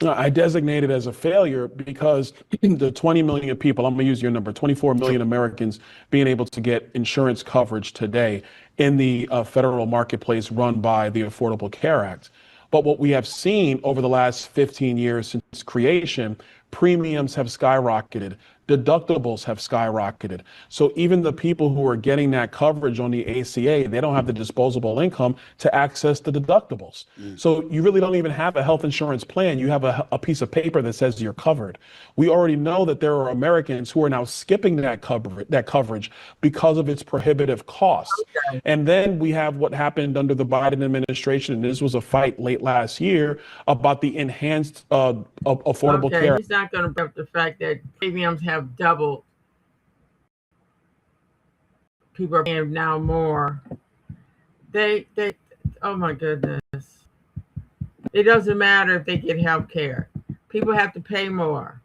I designate it as a failure because the 20 million people, I'm going to use your number, 24 million Americans being able to get insurance coverage today in the federal marketplace run by the Affordable Care Act. But what we have seen over the last 15 years since creation, premiums have skyrocketed. Deductibles have skyrocketed. So even the people who are getting that coverage on the ACA, they don't have the disposable income to access the deductibles. So you really don't even have a health insurance plan. You have a piece of paper that says you're covered. We already know that there are Americans who are now skipping that coverage because of its prohibitive costs. Okay. And then we have what happened under the Biden administration, and this was a fight late last year about the enhanced Affordable Care. He's not going to bring up the fact that premiums have doubled. People are paying now more. They oh my goodness. It doesn't matter if they get health care. People have to pay more.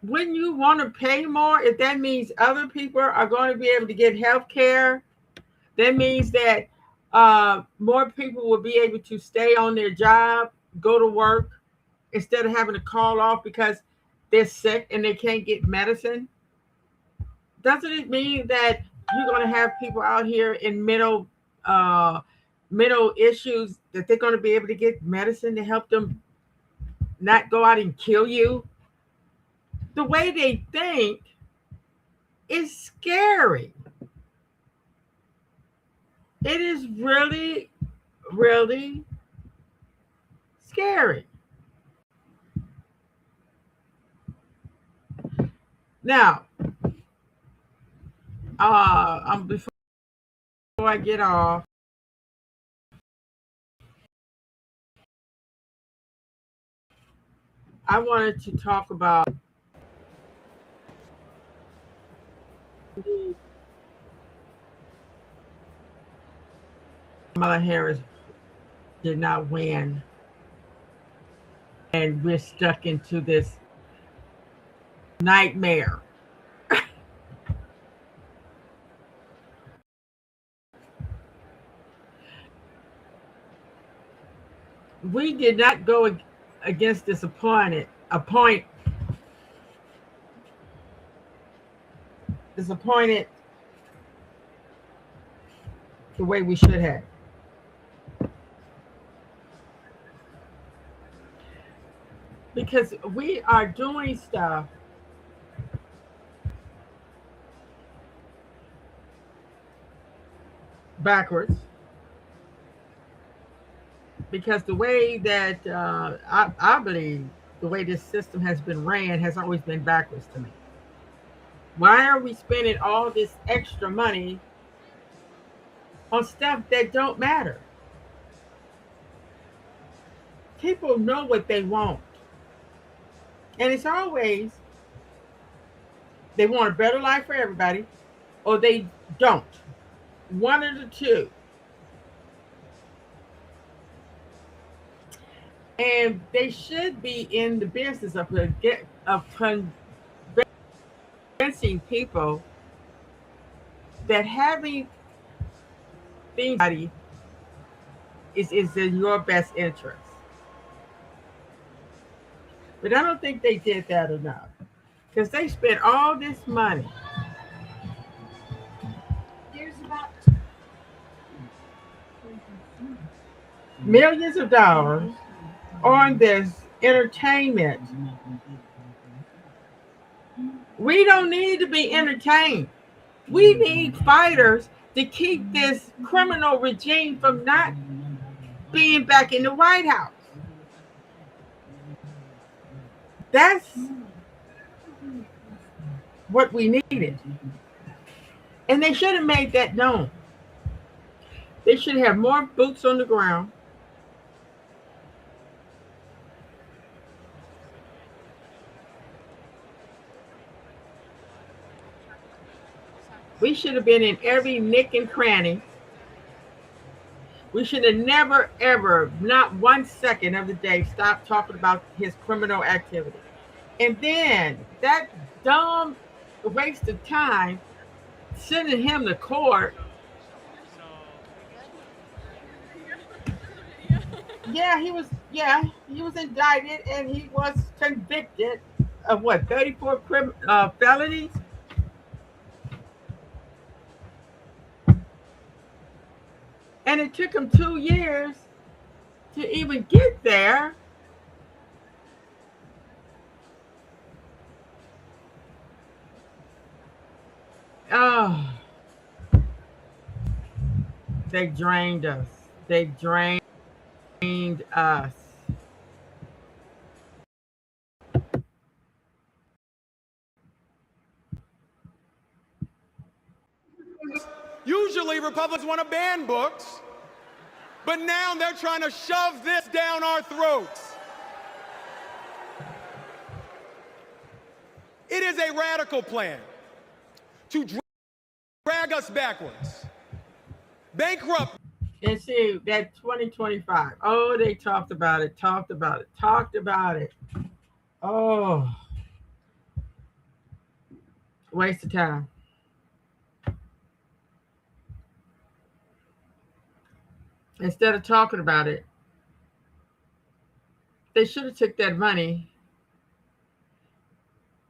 Wouldn't you want to pay more if that means other people are going to be able to get health care? That means that more people will be able to stay on their job, go to work, instead of having to call off because they're sick and they can't get medicine. Doesn't it mean that you're going to have people out here in mental issues that they're going to be able to get medicine to help them not go out and kill you? The way they think is scary. It is really, really scary. Now, before I get off, I wanted to talk about Kamala Harris did not win, and we're stuck into this nightmare. We did not go against this disappointed the way we should have. Because we are doing stuff backwards because the way that I believe the way this system has been ran has always been backwards to me. Why are we spending all this extra money on stuff that don't matter? People know what they want, and it's always they want a better life for everybody, or they don't. One of the two. And they should be in the business of convincing people that having things is in your best interest. But I don't think they did that enough because they spent all this money. There's about millions of dollars on this entertainment. We don't need to be entertained. We need fighters to keep this criminal regime from not being back in the White House. That's what we needed. And they should have made that known. They should have more boots on the ground. We should have been in every nick and cranny. We should have never, ever, not 1 second of the day, stopped talking about his criminal activity. And then that dumb waste of time sending him to court. Yeah, he was indicted and he was convicted of what, 34 felonies? And it took him 2 years to even get there. Oh, they drained us. They drained us. Usually Republicans want to ban books, but now they're trying to shove this down our throats. It is a radical plan to drag us backwards, bankrupt. And see, that 2025, oh, they talked about it. Oh, waste of time. Instead of talking about it, they should have took that money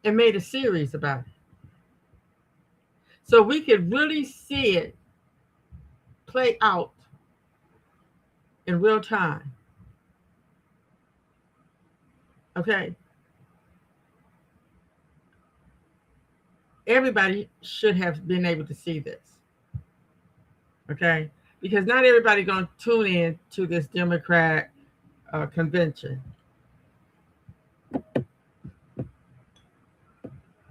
and made a series about it. So we could really see it play out in real time. Okay. Everybody should have been able to see this. Okay. Because not everybody going to tune in to this Democrat convention.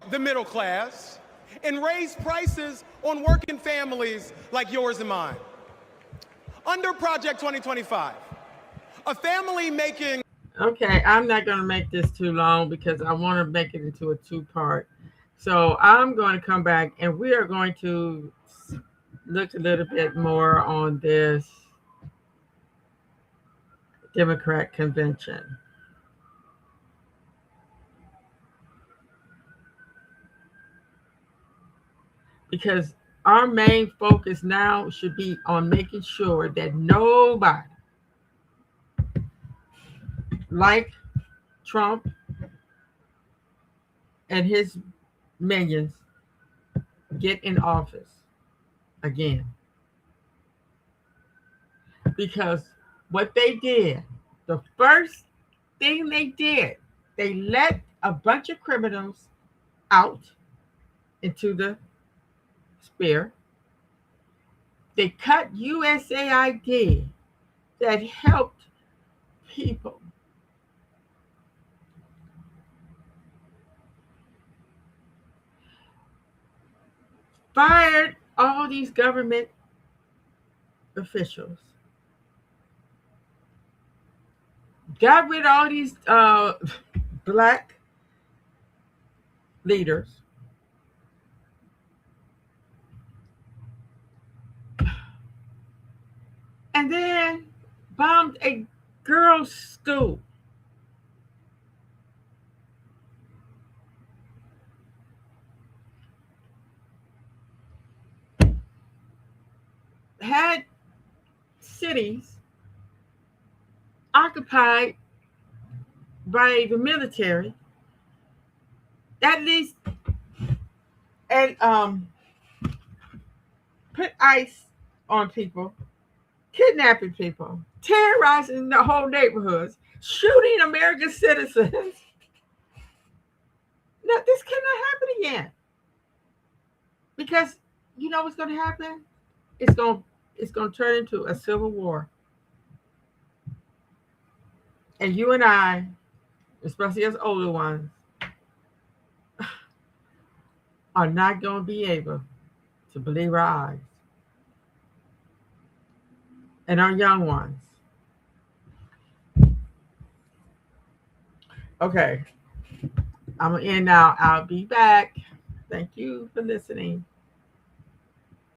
The middle class and raise prices on working families like yours and mine. Under Project 2025, a family making... Okay, I'm not going to make this too long because I want to make it into a 2-part. So I'm going to come back and we are going to look a little bit more on this Democrat convention. Because our main focus now should be on making sure that nobody like Trump and his minions get in office again. Because what they did, the first thing they did, they let a bunch of criminals out into the sphere. They cut USAID that helped people. Fired all these government officials. Got rid of all these black leaders. And then bombed a girls' school. Had cities occupied by the military, at least, and put ICE on people, kidnapping people, terrorizing the whole neighborhoods, shooting American citizens. No, this cannot happen again. Because you know what's going to happen? It's going to turn into a civil war. And you and I, especially as older ones, are not going to be able to believe our eyes. And our young ones. Okay. I'm going to end now. I'll be back. Thank you for listening.